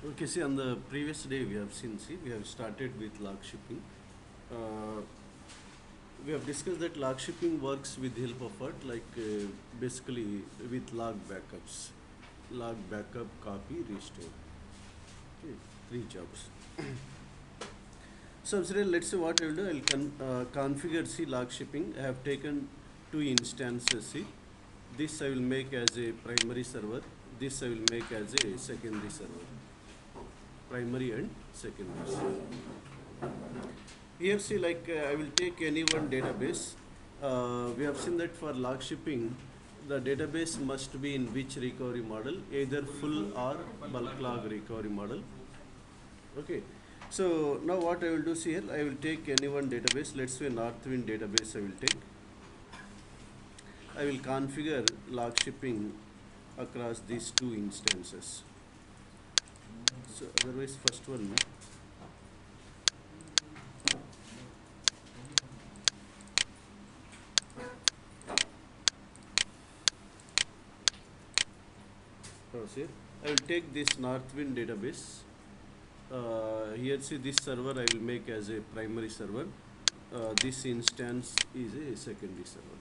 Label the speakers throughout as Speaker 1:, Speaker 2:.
Speaker 1: Okay, see, on the previous day we have seen, see, we have started with log shipping. Uh, we have discussed that log shipping works with help of what, basically with log backups, log backup, copy, restore. Okay, three jobs. So, Sir, let's see what I will do. I will configure C log shipping. I have taken two instances. See, this I will make as a primary server. This I will make as a secondary server. Primary and secondary. Here, see, I will take any one database. We have seen that for log shipping, the database must be in which recovery model, either full or bulk log recovery model. Okay. So now what I will do, see here, I will take any one database. Let's say Northwind database I will take. I will configure log shipping across these two instances. So otherwise, first one. See, I will take this Northwind database. Here, see, this server I will make as a primary server. This instance is a secondary server.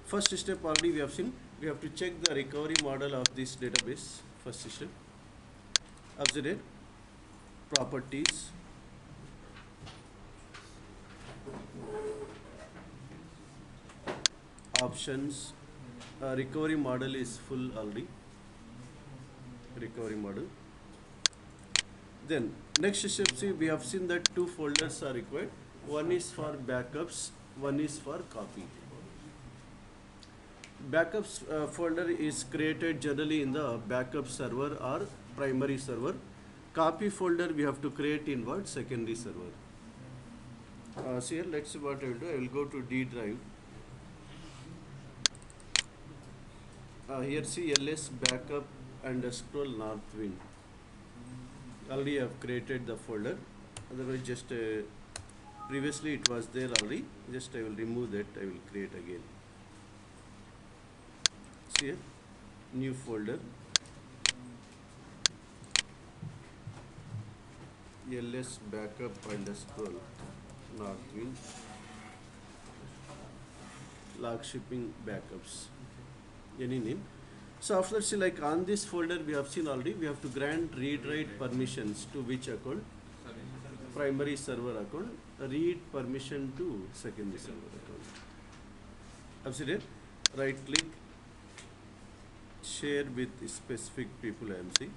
Speaker 1: First step already we have seen. We have to check the recovery model of this database. First step. Observe properties. Options. Recovery model is full already. Recovery model. Then next step, see, we have seen that two folders are required. One is for backups, one is for copy. Backups folder is created generally in the backup server or primary server. Copy folder we have to create in what? Secondary server. So here, let's see what I will do. I will go to D drive. Here, see, ls backup underscore Northwind. Already I have created the folder. Otherwise, just previously it was there already. Just I will remove that. I will create again. See here, new folder. ls backup underscore Northwind. Log shipping backups. Any name. So after, see, like on this folder we have seen already, we have to grant read write permissions to which account? Primary server account. Read permission to secondary server account. Observe, right click, share with specific people IMC.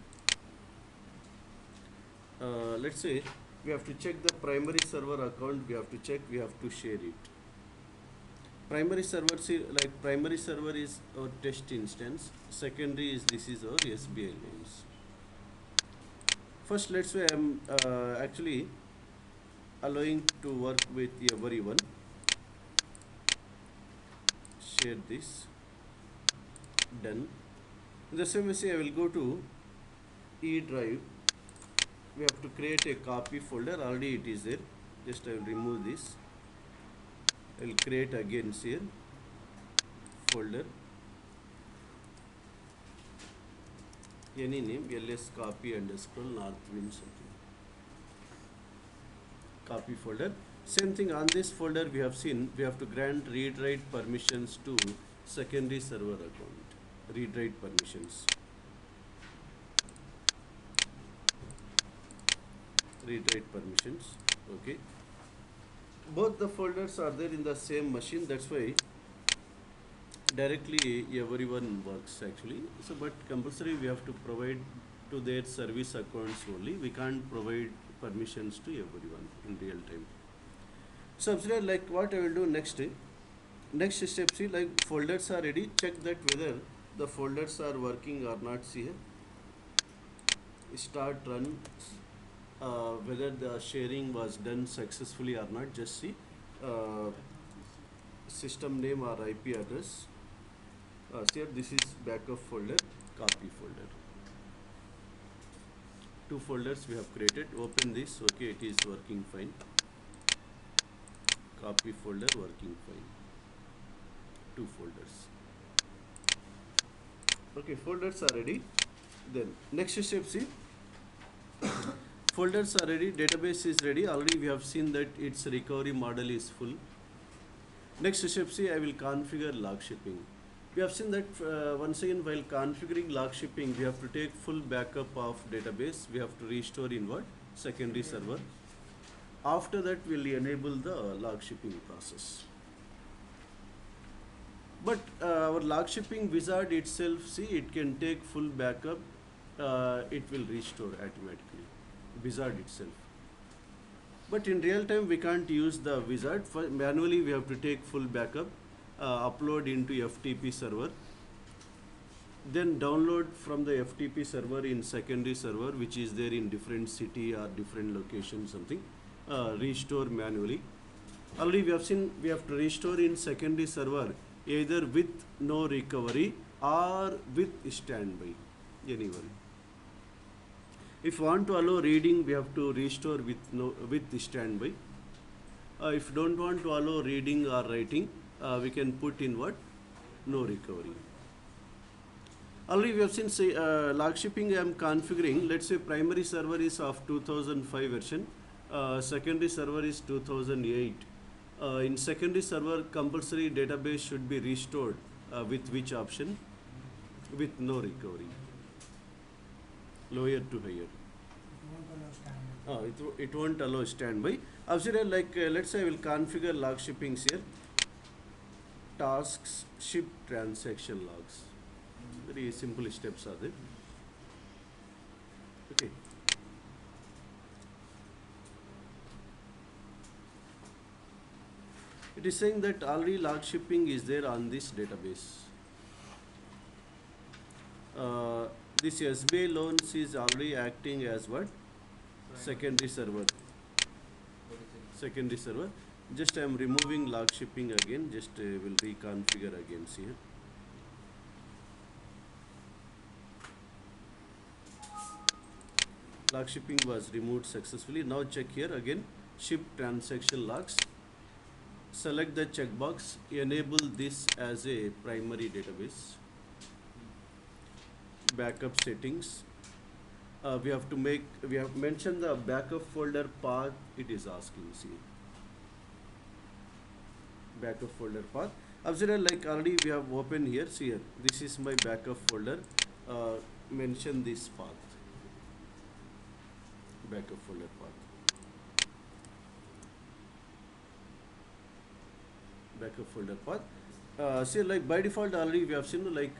Speaker 1: Let's say we have to check the primary server account, we have to check, we have to share it. Primary server, see, like primary server is our test instance, secondary is, this is our SBI names. First, let's say I'm actually allowing to work with everyone. Share this. Done. In the same way, say I will go to E drive. We have to create a copy folder. Already it is there. Just I will remove this. I will create again here folder. Any name, ls copy underscore Northwind something. Copy folder. Same thing on this folder we have seen. We have to grant read write permissions to secondary server account. Read write permissions. Read write permissions. Okay. Both the folders are there in the same machine. That's why directly everyone works actually. So, but compulsory we have to provide to their service accounts only. We can't provide permissions to everyone in real time. So, absolutely, like what I will do next. Next step, see, like folders are ready. Check that whether the folders are working or not. See here. Start run. Whether the sharing was done successfully or not. Just see. System name or IP address. Here, this is backup folder, copy folder. Two folders we have created. Open this. Okay, it is working fine. Copy folder working fine. Two folders. Okay, folders are ready. Then next step, see, folders are ready, database is ready. Already we have seen that its recovery model is full. Next step, see, I will configure log shipping. We have seen that once again while configuring log shipping, we have to take full backup of database. We have to restore in what? Secondary server. After that, we'll enable the log shipping process. But our log shipping wizard itself, see, it can take full backup. It will restore automatically. Wizard itself. But in real time, we can't use the wizard. Manually, we have to take full backup, upload into FTP server, then download from the FTP server in secondary server, which is there in different city or different location, something, restore manually. Already we have seen we have to restore in secondary server either with no recovery or with standby, anywhere. If you want to allow reading, we have to restore with standby. If you don't want to allow reading or writing, we can put in what? No recovery. Already we have seen, say, log shipping I am configuring. Let's say primary server is of 2005 version, secondary server is 2008. In secondary server, compulsory database should be restored with which option? With no recovery. Lower to higher. It won't allow standby. Obviously, like let's say I will configure log shippings here. Tasks, ship, transaction logs. Very simple steps are there. Okay. It is saying that already log shipping is there on this database. This SBI loans is already acting as what? Secondary server. Secondary server. Just I am removing log shipping again. Just will reconfigure again. See here. Log shipping was removed successfully. Now check here again. Ship transaction logs. Select the checkbox. Enable this as a primary database. Backup settings. We have mentioned the backup folder path. It is asking, see, backup folder path. Observe, like already we have opened here. See here, this is my backup folder. Mention this path. Backup folder path. Backup folder path. See, like by default already we have seen, like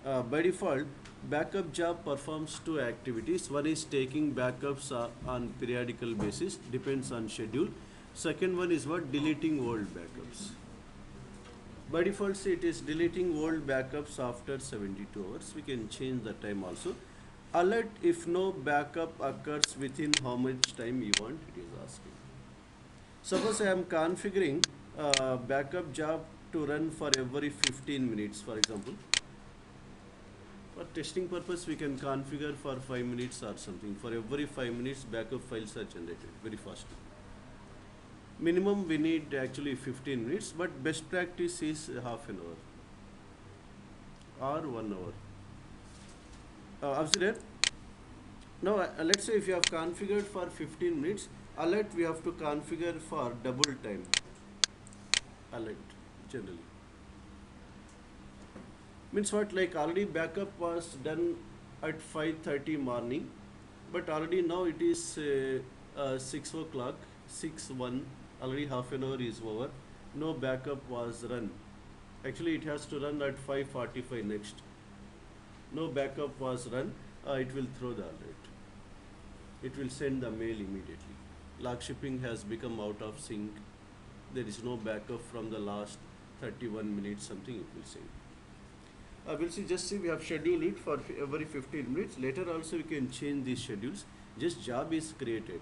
Speaker 1: by default backup job performs two activities. One is taking backups on periodical basis, depends on schedule. Second one is what? Deleting old backups. By default, see, it is deleting old backups after 72 hours. We can change the time also. Alert if no backup occurs within how much time you want, it is asking. Suppose I am configuring backup job to run for every 15 minutes, for example. For testing purpose, we can configure for 5 minutes or something. For every 5 minutes, backup files are generated very fast. Minimum we need actually 15 minutes, but best practice is half an hour or 1 hour. Observe. Now, let's say if you have configured for 15 minutes, alert we have to configure for double time. Alert generally. Means what? Like already backup was done at 5:30 morning, but already now it is 6 o'clock, 6:01. Already half an hour is over. No backup was run. Actually, it has to run at 5:45 next. No backup was run. It will throw the alert. It will send the mail immediately. Log shipping has become out of sync. There is no backup from the last 31 minutes. Something it will say. We'll see, just see, we have scheduled it for every 15 minutes. Later also we can change these schedules. Just job is created.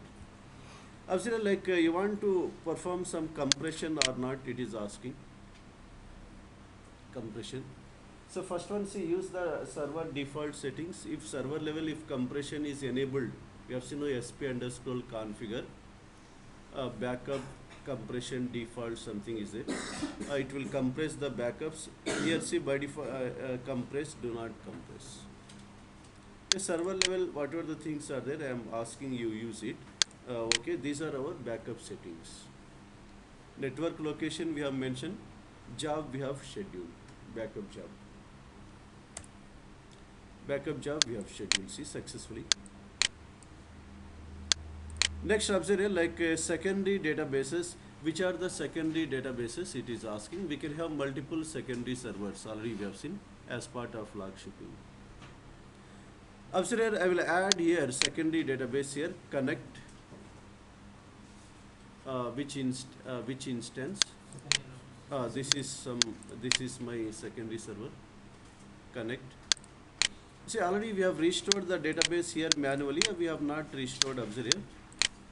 Speaker 1: Observe, like you want to perform some compression or not, it is asking. Compression. So first one, see, use the server default settings. If server level, if compression is enabled, we have seen sp_ configure. Backup compression default something is it. It will compress the backups. Here see by default compress, do not compress. A server level, whatever the things are there, I am asking you use it. Okay, these are our backup settings. Network location we have mentioned, job we have scheduled, backup job. Backup job we have scheduled, see successfully. Next observe like secondary databases. Which are the secondary databases it is asking? We can have multiple secondary servers, already we have seen as part of log shipping. Observe, I will add here secondary database here, connect, which instance? This is my secondary server, connect. See, already we have restored the database here manually, we have not restored, observe here.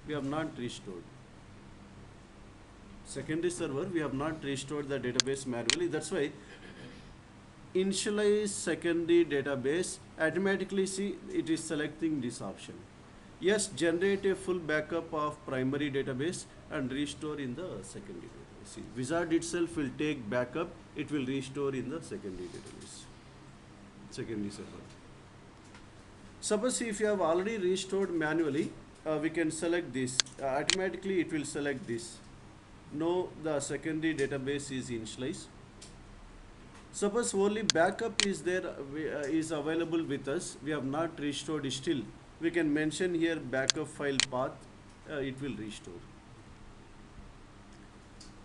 Speaker 1: We have not restored. Secondary server, we have not restored the database manually. That's why initialize secondary database, automatically see it is selecting this option. Yes, generate a full backup of primary database and restore in the secondary database. See, Wizard itself will take backup, it will restore in the secondary database, secondary server. Suppose if you have already restored manually, we can select this. Automatically it will select this. No, the secondary database is initialized. Suppose only backup is there, is available with us. We have not restored still. We can mention here backup file path. It will restore.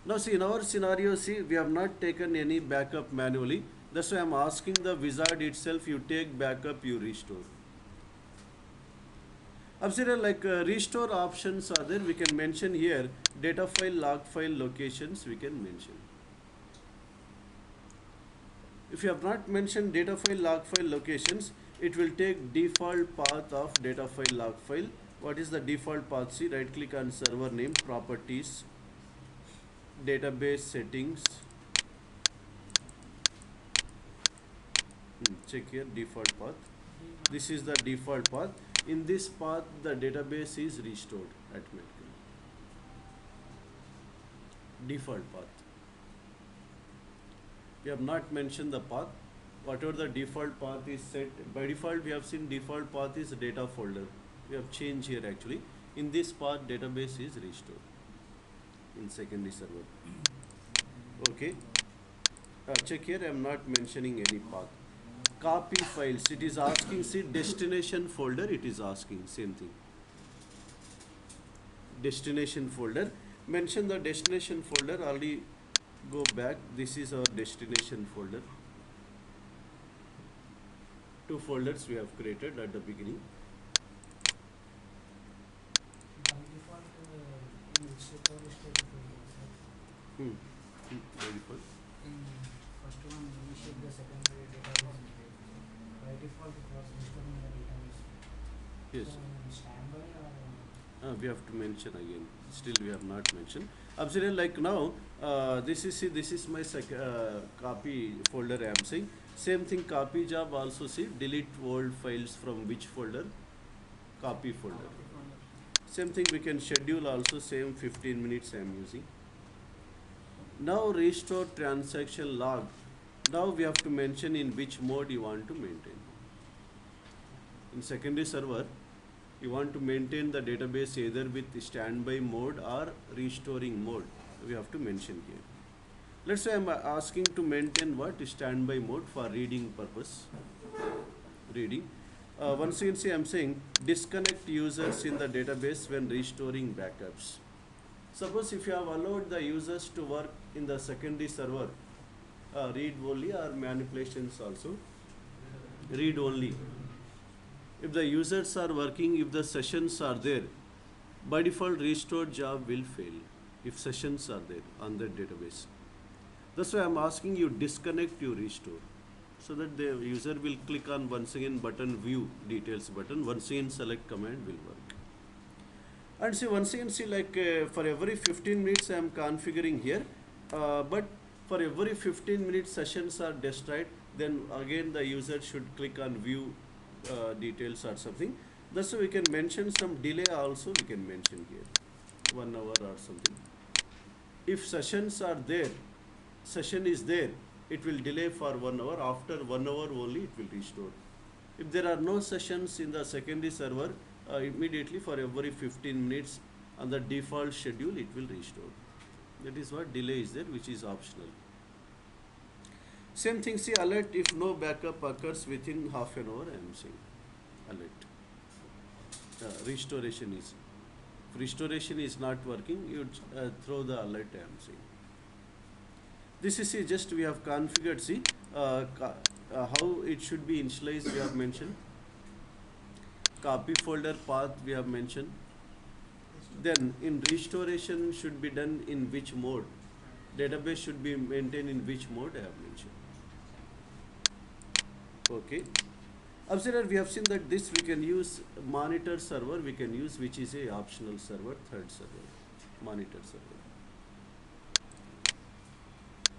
Speaker 1: Now see, in our scenario, see, we have not taken any backup manually. That's why I am asking the Wizard itself, you take backup, you restore. Observe like restore options are there. We can mention here data file, log file locations we can mention. If you have not mentioned data file, log file locations, it will take default path of data file, log file. What is the default path? See, right click on server name, properties, database settings. Check here default path. This is the default path. In this path, the database is restored automatically. Default path. We have not mentioned the path. Whatever the default path is set, by default we have seen default path is data folder. We have changed here actually. In this path, database is restored in secondary server. Okay. Check here, I am not mentioning any path. Copy files, it is asking, see destination folder, it is asking, same thing. Destination folder, mention the destination folder, already go back, this is our destination folder. Two folders we have created at the beginning.
Speaker 2: By default, in which repository folder, sir?
Speaker 1: By default.
Speaker 2: In first one, initiate the secondary database. By default, it was restoring the database.
Speaker 1: Yes.
Speaker 2: So, in standby or
Speaker 1: We have to mention again. Still, we have not mentioned. Observe like now. This is my copy folder. I am saying same thing. Copy job also see delete old files from which folder? Copy folder. Same thing we can schedule also. Same 15 minutes I am using. Now restore transaction log. Now we have to mention in which mode you want to maintain. In secondary server, you want to maintain the database either with standby mode or restoring mode. We have to mention here. Let's say I'm asking to maintain what? Standby mode for reading purpose. Reading. Once again, see, I'm saying disconnect users in the database when restoring backups. Suppose if you have allowed the users to work in the secondary server, read only or manipulations also, read only. If the users are working, if the sessions are there, by default restore job will fail if sessions are there on that database. That's why I'm asking you disconnect, you restore, so that the user will click on once again button, view details button, once again select command will work. And see, once again, see, like for every 15 minutes I am configuring here, but for every 15 minutes sessions are destroyed, then again the user should click on view details or something. That's why we can mention some delay also, we can mention here 1 hour or something. If sessions are there, session is there, it will delay for 1 hour. After 1 hour only it will restore. If there are no sessions in the secondary server, immediately for every 15 minutes on the default schedule it will restore. That is what delay is there, which is optional. Same thing, see alert if no backup occurs within half an hour, I am saying alert. Restoration is, if restoration is not working, you throw the alert, I am saying. This is just we have configured, see how it should be initialized, we have mentioned. Copy folder path we have mentioned. Then in restoration should be done in which mode? Database should be maintained in which mode, I have mentioned. Okay. Observe, we have seen that this we can use monitor server, we can use, which is a optional server, third server, monitor server.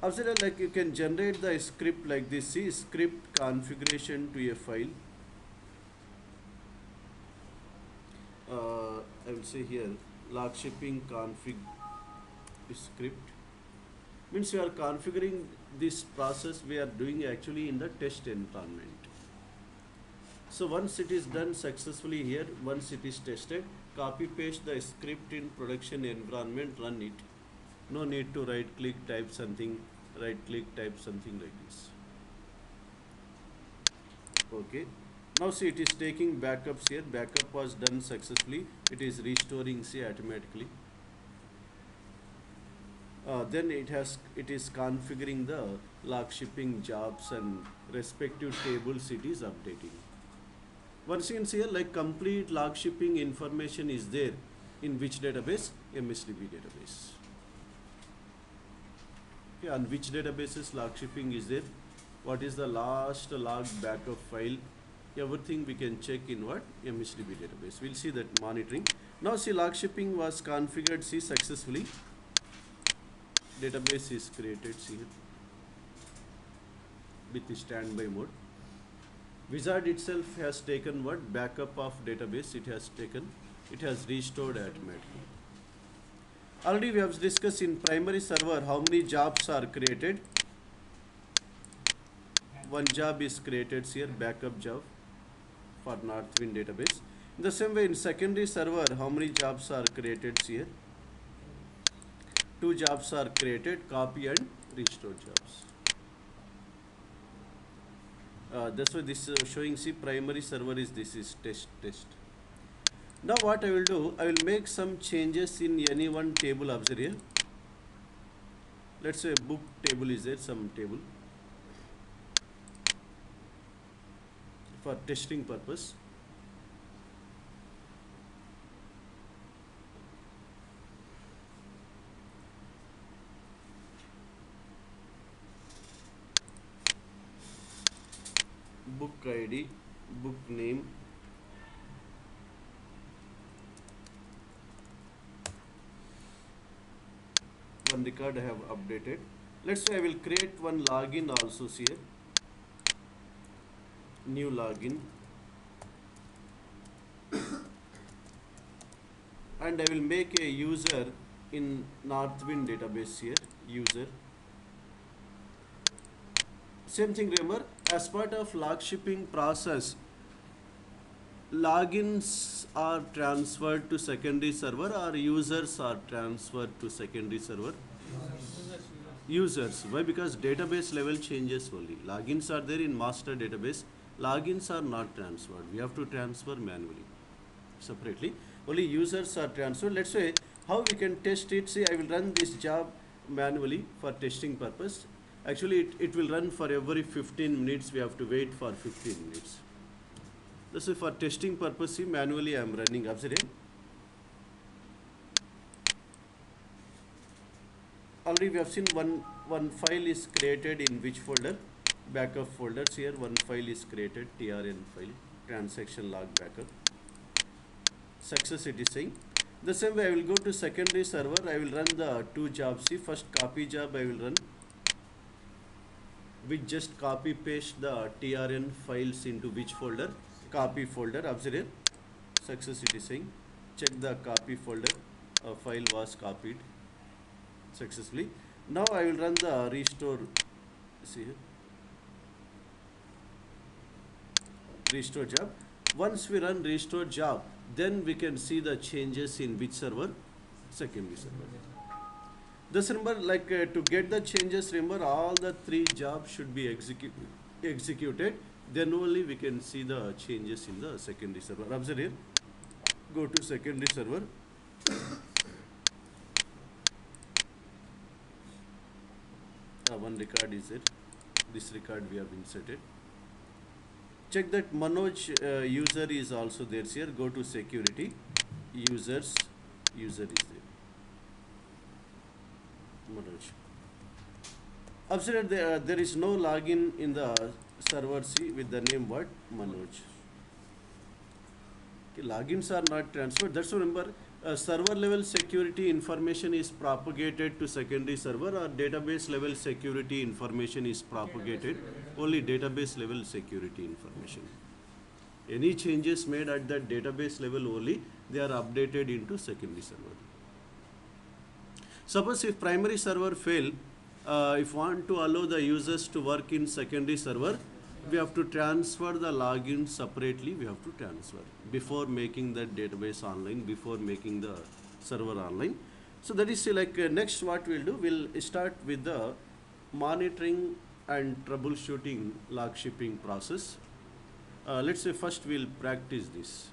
Speaker 1: Observe, like you can generate the script like this, see script configuration to a file. I will say here log shipping config script means we are configuring this process, we are doing actually in the test environment. So once it is done successfully here, once it is tested, copy paste the script in production environment, run it. No need to right click, type something, right click, type something like this. Okay. Now see it is taking backups here, backup was done successfully, it is restoring, see automatically. Then it is configuring the log shipping jobs and respective tables it is updating. Once again here, like complete log shipping information is there in which database? MSDB database. Okay, on which databases log shipping is there? What is the last log backup file? Everything we can check in what? MSDB database. We'll see that monitoring. Now see log shipping was configured, see successfully. Database is created, see here, with the standby mode. Wizard itself has taken what? Backup of database it has taken. It has restored automatically. Already we have discussed in primary server how many jobs are created. One job is created here, backup job for Northwind database. In the same way in secondary server, how many jobs are created here? 2 jobs are created, copy and restore jobs. That's why this showing, see primary server is, this is test. Now what I will do, I will make some changes in any one table. Observe here. Let's say book table is there, some table for testing purpose. Book ID, book name, one record I have updated. Let's say I will create one login also here, new login, and I will make a user in Northwind database here, user. Same thing, remember, as part of log shipping process, logins are transferred to secondary server or users are transferred to secondary server? Users. Why? Because database level changes only. Logins are there in master database. Logins are not transferred. We have to transfer manually, separately. Only users are transferred. Let's say how we can test it. See, I will run this job manually for testing purpose. Actually, it will run for every 15 minutes. We have to wait for 15 minutes. This is for testing purpose. See, manually I am running. Observe. Already we have seen one file is created in which folder? Backup folders. Here one file is created, TRN file, transaction log backup. Success it is saying. The same way I will go to secondary server. I will run the 2 jobs. See, first copy job I will run. We just copy paste the TRN files into which folder? Copy folder. Observe here. Success it is saying. Check the copy folder. A file was copied successfully. Now I will run the restore. See here. restore job. Once we run restore job, then we can see the changes in which server? Secondary server. Just remember, like to get the changes, remember all the three jobs should be executed. Then only we can see the changes in the secondary server. Observe here. Go to secondary server. One record is there. This record we have inserted. Check that Manoj user is also there here. Go to security. Users. User is there. Manoj. Observe there is no login in the server C with the name what? Manoj. Okay, logins are not transferred. That's why remember, server level security information is propagated to secondary server, or database level security information is propagated. Only database level security information. Any changes made at that database level only, they are updated into secondary server. Suppose if primary server fail, if want to allow the users to work in secondary server, we have to transfer the login separately. We have to transfer before making that database online, before making the server online. So that is like next what we'll do, we'll start with the monitoring and troubleshooting log shipping process. Let's say first we'll practice this.